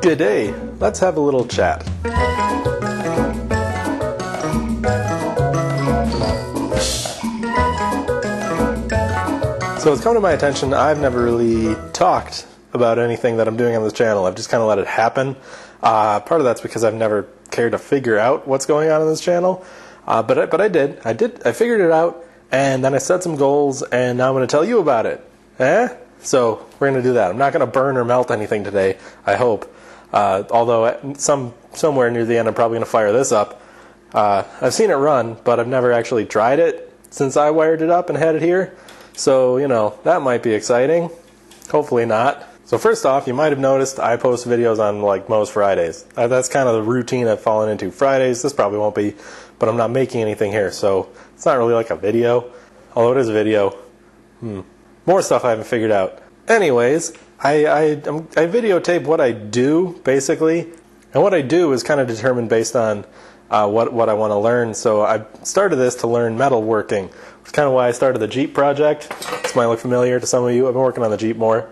G'day, let's have a little chat. So it's come to my attention, I've never really talked about anything that I'm doing on this channel. I've just kind of let it happen. Part of that's because I've never cared to figure out what's going on in this channel. But I did. I figured it out, and then I set some goals, and now I'm going to tell you about it. So we're going to do that. I'm not going to burn or melt anything today, I hope. Although somewhere near the end I'm probably going to fire this up. I've seen it run, but I've never actually tried it since I wired it up and had it here. So, you know, that might be exciting. Hopefully not. So first off, you might have noticed I post videos on like most Fridays. That's kind of the routine I've fallen into. Fridays, this probably won't be, but I'm not making anything here, so it's not really like a video. Although it is a video. More stuff I haven't figured out. Anyways, I videotape what I do, basically. And what I do is kind of determined based on what I want to learn. So I started this to learn metalworking. It's kind of why I started the Jeep project. This might look familiar to some of you. I've been working on the Jeep more.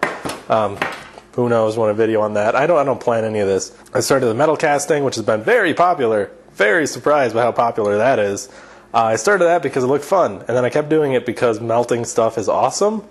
Who knows, want a video on that. I don't plan any of this. I started the metal casting, which has been very popular. Very surprised by how popular that is. I started that because it looked fun, and then I kept doing it because melting stuff is awesome.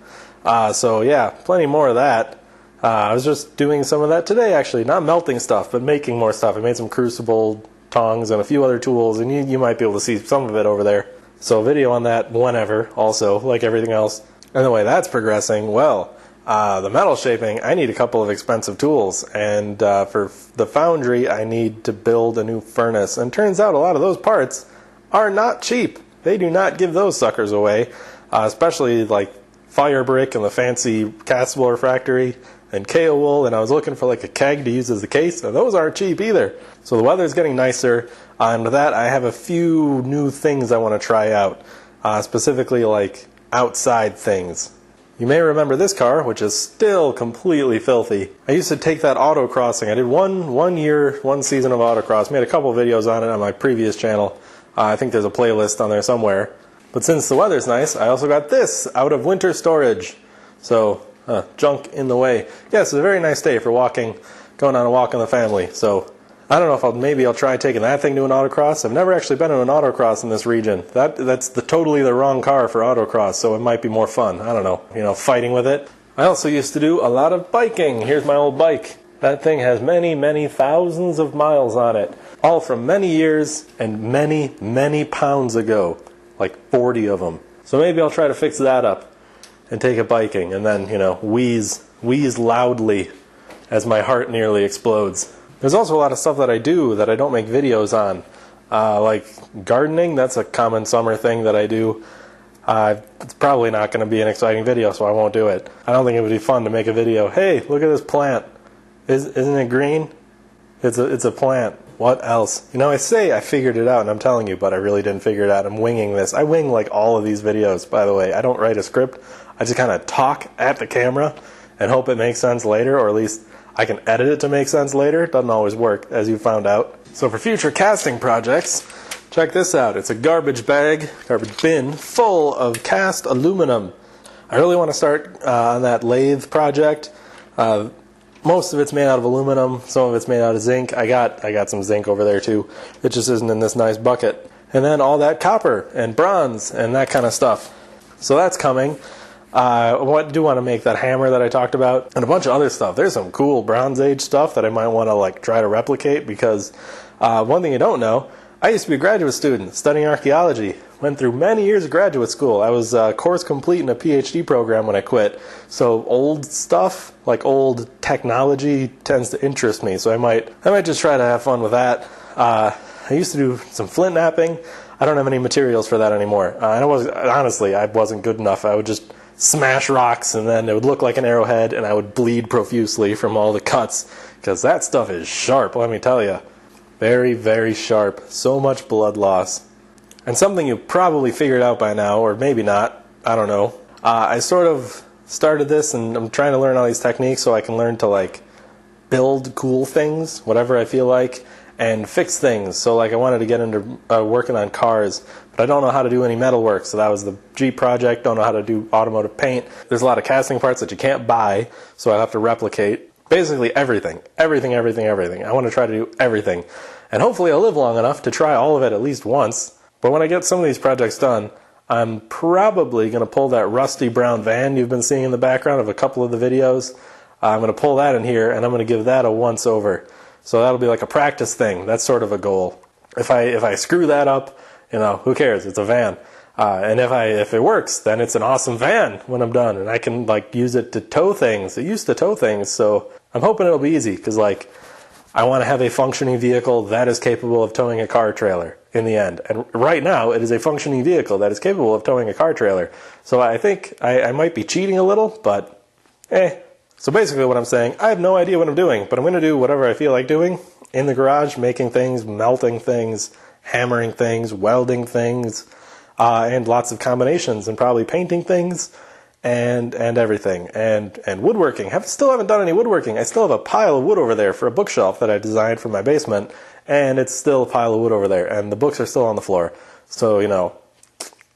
So yeah, plenty more of that. I was just doing some of that today, actually. Not melting stuff, but making more stuff. I made some crucible tongs and a few other tools, and you might be able to see some of it over there. So video on that whenever, also, like everything else. And the way that's progressing, well, the metal shaping, I need a couple of expensive tools, and for the foundry, I need to build a new furnace. And turns out a lot of those parts are not cheap. They do not give those suckers away, especially like fire brick and the fancy castable refractory and KO wool, and I was looking for like a keg to use as a case, and those aren't cheap either. So the weather's getting nicer, and with that I have a few new things I want to try out, specifically like outside things. You may remember this car, which is still completely filthy. I used to take that autocrossing. I did one season of autocross, made a couple videos on it on my previous channel. I think there's a playlist on there somewhere. But since the weather's nice, I also got this out of winter storage. So, junk in the way. Yeah, it's a very nice day for walking, going on a walk in the family. So, I don't know if maybe I'll try taking that thing to an autocross. I've never actually been in an autocross in this region. That's totally the wrong car for autocross, so it might be more fun. I don't know, you know, fighting with it. I also used to do a lot of biking. Here's my old bike. That thing has many, many thousands of miles on it. All from many years and many, many pounds ago. Like 40 of them. So maybe I'll try to fix that up and take it biking and then, you know, wheeze loudly as my heart nearly explodes. There's also a lot of stuff that I do that I don't make videos on. Like gardening, that's a common summer thing that I do. It's probably not going to be an exciting video, so I won't do it. I don't think it would be fun to make a video. Hey, look at this plant. Isn't it green? It's a plant. What else? You know, I say I figured it out, and I'm telling you, but I really didn't figure it out. I'm winging this. I wing like all of these videos, by the way. I don't write a script. I just kind of talk at the camera and hope it makes sense later, or at least I can edit it to make sense later. It doesn't always work, as you found out. So for future casting projects, check this out. It's a garbage bin, full of cast aluminum. I really want to start on that lathe project. Most of it's made out of aluminum, some of it's made out of zinc. I got some zinc over there too. It just isn't in this nice bucket. And then all that copper and bronze and that kind of stuff. So that's coming. I do want to make that hammer that I talked about and a bunch of other stuff. There's some cool Bronze Age stuff that I might want to like try to replicate because one thing you don't know, I used to be a graduate student studying archaeology. Went through many years of graduate school. I was course complete in a PhD program when I quit. So old stuff, like old technology, tends to interest me. So I might just try to have fun with that. I used to do some flint knapping. I don't have any materials for that anymore. And I wasn't good enough. I would just smash rocks and then it would look like an arrowhead and I would bleed profusely from all the cuts because that stuff is sharp, let me tell you. Very, very sharp. So much blood loss. And something you probably figured out by now, or maybe not, I don't know. I sort of started this and I'm trying to learn all these techniques so I can learn to like build cool things, whatever I feel like, and fix things. So like I wanted to get into working on cars, but I don't know how to do any metal work. So that was the Jeep project. Don't know how to do automotive paint. There's a lot of casting parts that you can't buy, so I have to replicate. Basically everything. Everything. I want to try to do everything. And hopefully I'll live long enough to try all of it at least once. But when I get some of these projects done, I'm probably going to pull that rusty brown van you've been seeing in the background of a couple of the videos. I'm going to pull that in here, and I'm going to give that a once-over. So that'll be like a practice thing. That's sort of a goal. If I screw that up, you know, who cares? It's a van. And if it works, then it's an awesome van when I'm done, and I can like use it to tow things. It used to tow things, so I'm hoping it'll be easy, because like I want to have a functioning vehicle that is capable of towing a car trailer in the end. And right now, it is a functioning vehicle that is capable of towing a car trailer. So I think I might be cheating a little, but So basically what I'm saying, I have no idea what I'm doing, but I'm going to do whatever I feel like doing in the garage, making things, melting things, hammering things, welding things, and lots of combinations, and probably painting things, and everything, and woodworking. Still haven't done any woodworking. I still have a pile of wood over there for a bookshelf that I designed for my basement, and it's still a pile of wood over there, and the books are still on the floor. So, you know,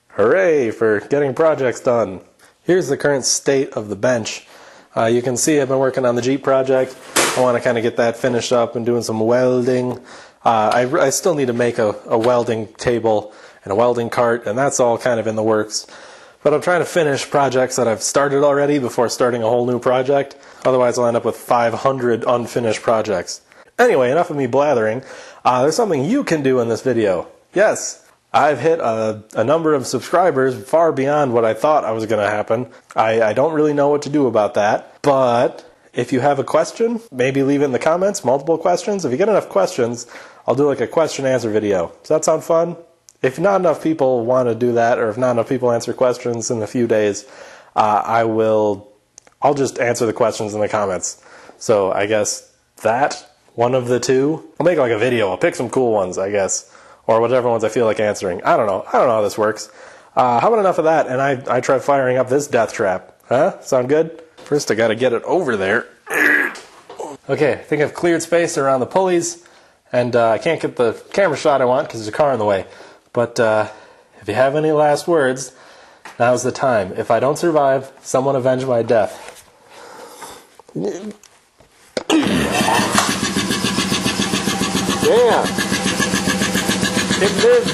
hooray for getting projects done. Here's the current state of the bench. You can see I've been working on the Jeep project. I want to kind of get that finished up and doing some welding. I still need to make a welding table and a welding cart, and that's all kind of in the works. But I'm trying to finish projects that I've started already before starting a whole new project. Otherwise, I'll end up with 500 unfinished projects. Anyway, enough of me blathering. There's something you can do in this video. Yes, I've hit a number of subscribers far beyond what I thought I was going to happen. I don't really know what to do about that, but if you have a question, maybe leave it in the comments, multiple questions. If you get enough questions, I'll do like a question-answer video. Does that sound fun? If not enough people want to do that, or if not enough people answer questions in a few days, I'll just answer the questions in the comments. So I guess that, one of the two. I'll make like a video. I'll pick some cool ones, I guess. Or whatever ones I feel like answering. I don't know how this works. How about enough of that, and I try firing up this death trap. Huh? Sound good? First I gotta get it over there. Okay, I think I've cleared space around the pulleys, and I can't get the camera shot I want because there's a car in the way. But if you have any last words, now's the time. If I don't survive, someone avenge my death. Yeah! It lives!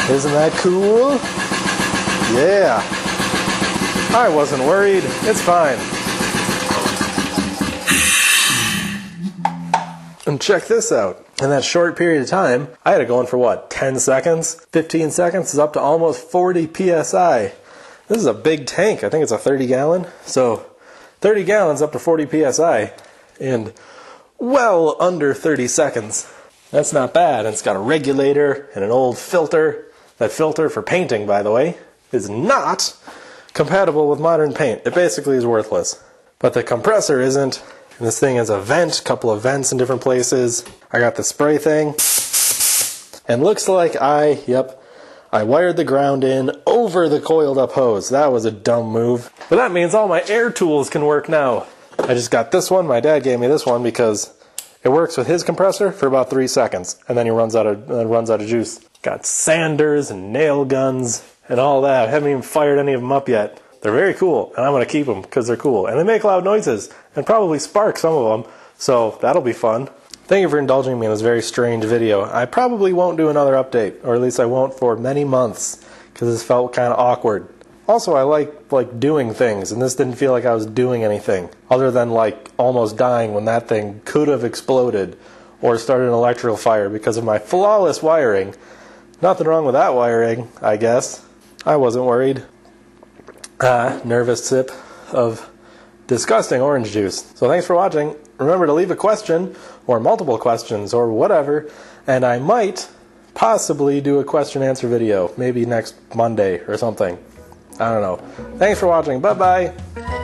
Isn't that cool? Yeah! I wasn't worried. It's fine. And check this out. In that short period of time, I had it going for what, 10 seconds? 15 seconds is up to almost 40 PSI. This is a big tank. I think it's a 30 gallon. So 30 gallons up to 40 PSI in well under 30 seconds. That's not bad. And it's got a regulator and an old filter. That filter for painting, by the way, is not compatible with modern paint. It basically is worthless. But the compressor isn't. And this thing has a vent, a couple of vents in different places. I got the spray thing. And looks like I wired the ground in over the coiled up hose. That was a dumb move. But that means all my air tools can work now. I just got this one. My dad gave me this one because it works with his compressor for about 3 seconds. And then he runs out of juice. Got sanders and nail guns and all that. I haven't even fired any of them up yet. They're very cool, and I'm going to keep them because they're cool. And they make loud noises, and probably spark some of them, so that'll be fun. Thank you for indulging me in this very strange video. I probably won't do another update, or at least I won't for many months, because this felt kind of awkward. Also, I like doing things, and this didn't feel like I was doing anything, other than like almost dying when that thing could have exploded, or started an electrical fire because of my flawless wiring. Nothing wrong with that wiring, I guess. I wasn't worried. Nervous sip of disgusting orange juice. So thanks for watching. Remember to leave a question, or multiple questions, or whatever, and I might possibly do a question-answer video, maybe next Monday or something. I don't know. Thanks for watching. Bye-bye.